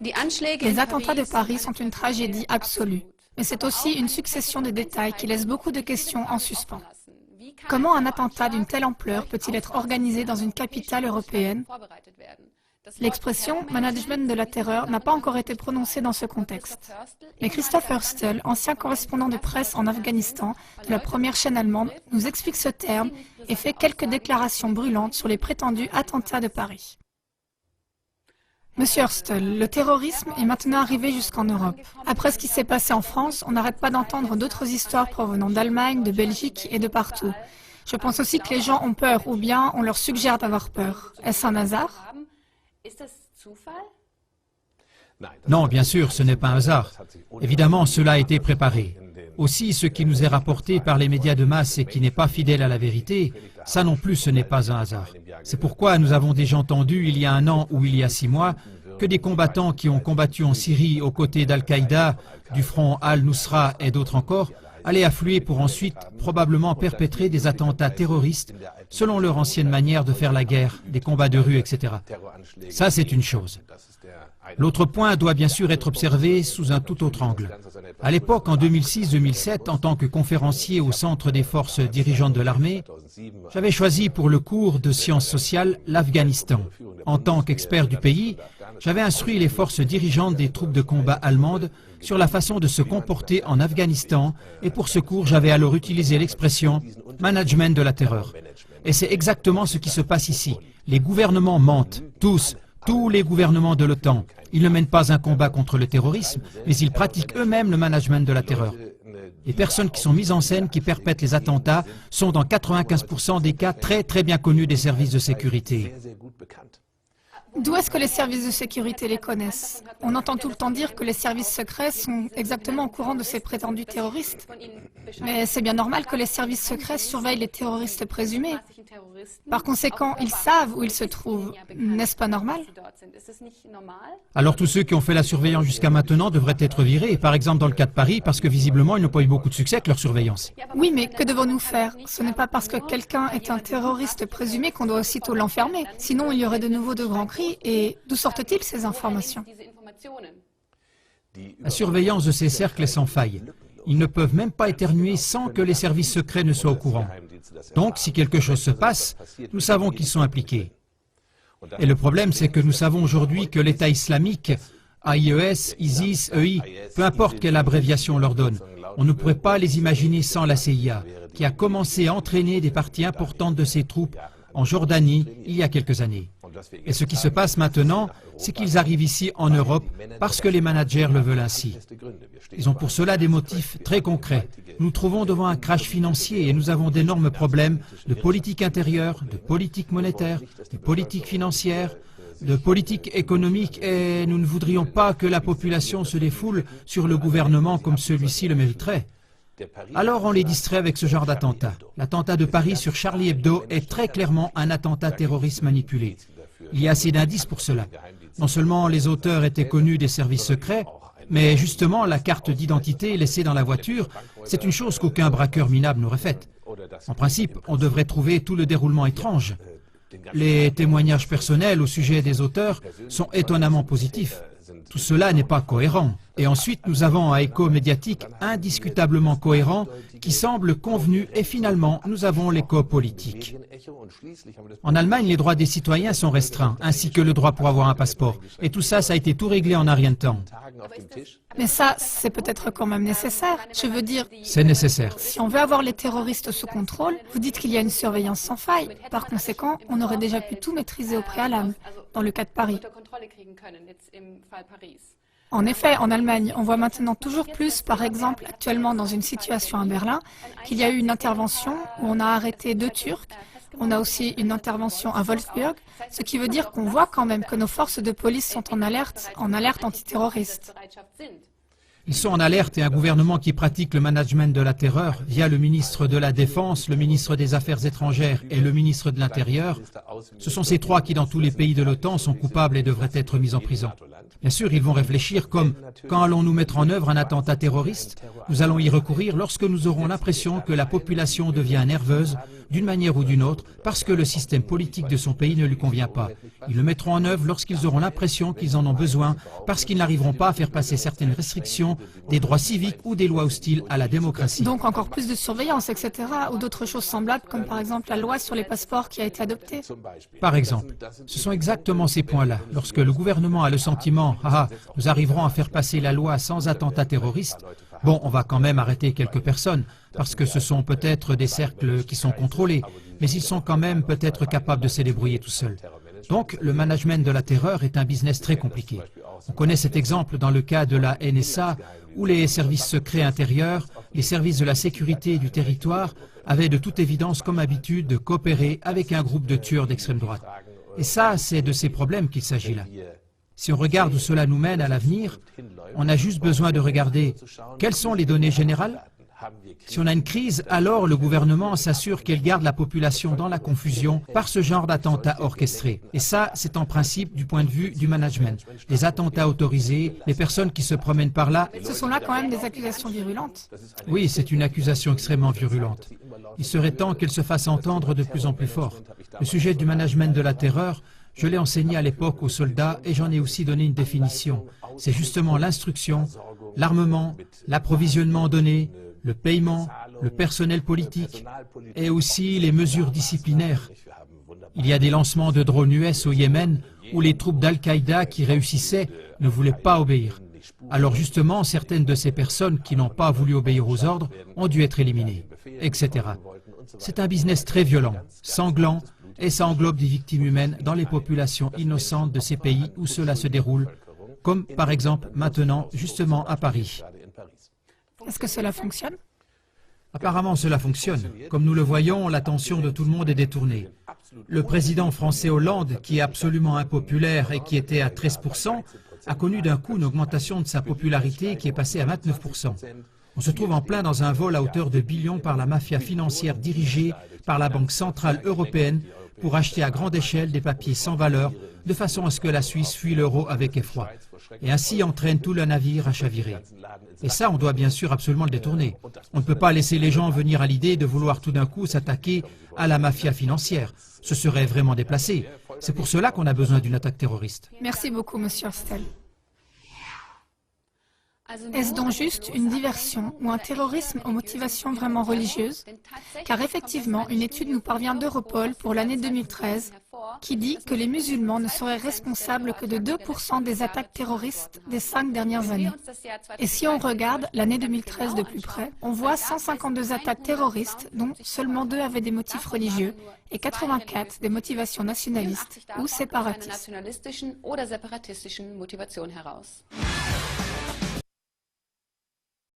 Les attentats de Paris sont une tragédie absolue, mais c'est aussi une succession de détails qui laissent beaucoup de questions en suspens. Comment un attentat d'une telle ampleur peut-il être organisé dans une capitale européenne? L'expression « management de la terreur » n'a pas encore été prononcée dans ce contexte. Mais Christoph Hörstel, ancien correspondant de presse en Afghanistan de la première chaîne allemande, nous explique ce terme et fait quelques déclarations brûlantes sur les prétendus attentats de Paris. Monsieur Hörstel, le terrorisme est maintenant arrivé jusqu'en Europe. Après ce qui s'est passé en France, on n'arrête pas d'entendre d'autres histoires provenant d'Allemagne, de Belgique et de partout. Je pense aussi que les gens ont peur, ou bien on leur suggère d'avoir peur. Est-ce un hasard? Non, bien sûr, ce n'est pas un hasard. Évidemment, cela a été préparé. Aussi, ce qui nous est rapporté par les médias de masse et qui n'est pas fidèle à la vérité, ça non plus, ce n'est pas un hasard. C'est pourquoi nous avons déjà entendu, il y a 1 an ou il y a 6 mois, que des combattants qui ont combattu en Syrie aux côtés d'Al-Qaïda, du front Al-Nusra et d'autres encore, allaient affluer pour ensuite probablement perpétrer des attentats terroristes selon leur ancienne manière de faire la guerre, des combats de rue, etc. Ça, c'est une chose. L'autre point doit bien sûr être observé sous un tout autre angle. À l'époque, en 2006-2007, en tant que conférencier au Centre des forces dirigeantes de l'armée, j'avais choisi pour le cours de sciences sociales l'Afghanistan. En tant qu'expert du pays, j'avais instruit les forces dirigeantes des troupes de combat allemandes sur la façon de se comporter en Afghanistan et pour ce cours, j'avais alors utilisé l'expression « management de la terreur ». Et c'est exactement ce qui se passe ici. Les gouvernements mentent, tous les gouvernements de l'OTAN. Ils ne mènent pas un combat contre le terrorisme, mais ils pratiquent eux-mêmes le management de la terreur. Les personnes qui sont mises en scène, qui perpètrent les attentats, sont dans 95% des cas très bien connus des services de sécurité. D'où est-ce que les services de sécurité les connaissent? On entend tout le temps dire que les services secrets sont exactement au courant de ces prétendus terroristes. Mais c'est bien normal que les services secrets surveillent les terroristes présumés. Par conséquent, ils savent où ils se trouvent. N'est-ce pas normal? Alors tous ceux qui ont fait la surveillance jusqu'à maintenant devraient être virés, par exemple dans le cas de Paris, parce que visiblement ils n'ont pas eu beaucoup de succès avec leur surveillance. Oui, mais que devons-nous faire? Ce n'est pas parce que quelqu'un est un terroriste présumé qu'on doit aussitôt l'enfermer. Sinon, il y aurait de nouveau de grands cris. Et d'où sortent-ils ces informations? La surveillance de ces cercles est sans faille. Ils ne peuvent même pas éternuer sans que les services secrets ne soient au courant. Donc, si quelque chose se passe, nous savons qu'ils sont impliqués. Et le problème, c'est que nous savons aujourd'hui que l'État islamique, AIES, ISIS, EI, peu importe quelle abréviation on leur donne, on ne pourrait pas les imaginer sans la CIA, qui a commencé à entraîner des parties importantes de ses troupes en Jordanie il y a quelques années. Et ce qui se passe maintenant, c'est qu'ils arrivent ici en Europe parce que les managers le veulent ainsi. Ils ont pour cela des motifs très concrets. Nous nous trouvons devant un crash financier et nous avons d'énormes problèmes de politique intérieure, de politique monétaire, de politique financière, de politique économique et nous ne voudrions pas que la population se défoule sur le gouvernement comme celui-ci le mériterait. Alors on les distrait avec ce genre d'attentat. L'attentat de Paris sur Charlie Hebdo est très clairement un attentat terroriste manipulé. Il y a assez d'indices pour cela. Non seulement les auteurs étaient connus des services secrets, mais justement la carte d'identité laissée dans la voiture, c'est une chose qu'aucun braqueur minable n'aurait faite. En principe, on devrait trouver tout le déroulement étrange. Les témoignages personnels au sujet des auteurs sont étonnamment positifs. Tout cela n'est pas cohérent. Et ensuite, nous avons un écho médiatique indiscutablement cohérent qui semble convenu et finalement, nous avons l'écho politique. En Allemagne, les droits des citoyens sont restreints, ainsi que le droit pour avoir un passeport. Et tout ça, ça a été tout réglé en un rien de temps. Mais ça, c'est peut-être quand même nécessaire. Je veux dire... C'est nécessaire. Si on veut avoir les terroristes sous contrôle, vous dites qu'il y a une surveillance sans faille. Par conséquent, on aurait déjà pu tout maîtriser au préalable, dans le cas de Paris. En effet, en Allemagne, on voit maintenant toujours plus, par exemple, actuellement dans une situation à Berlin, qu'il y a eu une intervention où on a arrêté 2 Turcs. On a aussi une intervention à Wolfsburg, ce qui veut dire qu'on voit quand même que nos forces de police sont en alerte antiterroriste. Ils sont en alerte et un gouvernement qui pratique le management de la terreur via le ministre de la Défense, le ministre des Affaires étrangères et le ministre de l'Intérieur. Ce sont ces 3 qui, dans tous les pays de l'OTAN, sont coupables et devraient être mis en prison. Bien sûr, ils vont réfléchir comme « quand allons-nous mettre en œuvre un attentat terroriste ? Nous allons y recourir lorsque nous aurons l'impression que la population devient nerveuse d'une manière ou d'une autre parce que le système politique de son pays ne lui convient pas. Ils le mettront en œuvre lorsqu'ils auront l'impression qu'ils en ont besoin parce qu'ils n'arriveront pas à faire passer certaines restrictions des droits civiques ou des lois hostiles à la démocratie. » Donc encore plus de surveillance, etc. ou d'autres choses semblables comme par exemple la loi sur les passeports qui a été adoptée. Par exemple, ce sont exactement ces points-là. Lorsque le gouvernement a le sentiment « Ah, nous arriverons à faire passer la loi sans attentat terroriste », bon, on va quand même arrêter quelques personnes, parce que ce sont peut-être des cercles qui sont contrôlés, mais ils sont quand même peut-être capables de se débrouiller tout seuls. Donc, le management de la terreur est un business très compliqué. On connaît cet exemple dans le cas de la NSA, où les services secrets intérieurs, les services de la sécurité et du territoire avaient de toute évidence comme habitude de coopérer avec un groupe de tueurs d'extrême droite. Et ça, c'est de ces problèmes qu'il s'agit là. Si on regarde où cela nous mène à l'avenir, on a juste besoin de regarder quelles sont les données générales. Si on a une crise, alors le gouvernement s'assure qu'elle garde la population dans la confusion par ce genre d'attentats orchestrés. Et ça, c'est en principe du point de vue du management. Les attentats autorisés, les personnes qui se promènent par là... Ce sont là quand même des accusations virulentes. Oui, c'est une accusation extrêmement virulente. Il serait temps qu'elle se fasse entendre de plus en plus fort. Le sujet du management de la terreur, je l'ai enseigné à l'époque aux soldats et j'en ai aussi donné une définition. C'est justement l'instruction, l'armement, l'approvisionnement donné, le paiement, le personnel politique et aussi les mesures disciplinaires. Il y a des lancements de drones US au Yémen où les troupes d'Al-Qaïda qui réussissaient ne voulaient pas obéir. Alors justement, certaines de ces personnes qui n'ont pas voulu obéir aux ordres ont dû être éliminées, etc. C'est un business très violent, sanglant, et ça englobe des victimes humaines dans les populations innocentes de ces pays où cela se déroule, comme par exemple maintenant, justement à Paris. Est-ce que cela fonctionne? Apparemment, cela fonctionne. Comme nous le voyons, l'attention de tout le monde est détournée. Le président français Hollande, qui est absolument impopulaire et qui était à 13%, a connu d'un coup une augmentation de sa popularité qui est passée à 29%. On se trouve en plein dans un vol à hauteur de billions par la mafia financière dirigée par la Banque centrale européenne pour acheter à grande échelle des papiers sans valeur, de façon à ce que la Suisse fuit l'euro avec effroi, et ainsi entraîne tout le navire à chavirer. Et ça, on doit bien sûr absolument le détourner. On ne peut pas laisser les gens venir à l'idée de vouloir tout d'un coup s'attaquer à la mafia financière. Ce serait vraiment déplacé. C'est pour cela qu'on a besoin d'une attaque terroriste. Merci beaucoup, Monsieur Stel. Est-ce donc juste une diversion ou un terrorisme aux motivations vraiment religieuses? Car effectivement, une étude nous parvient d'Europol pour l'année 2013 qui dit que les musulmans ne seraient responsables que de 2% des attaques terroristes des 5 dernières années. Et si on regarde l'année 2013 de plus près, on voit 152 attaques terroristes dont seulement 2 avaient des motifs religieux et 84 des motivations nationalistes ou séparatistes.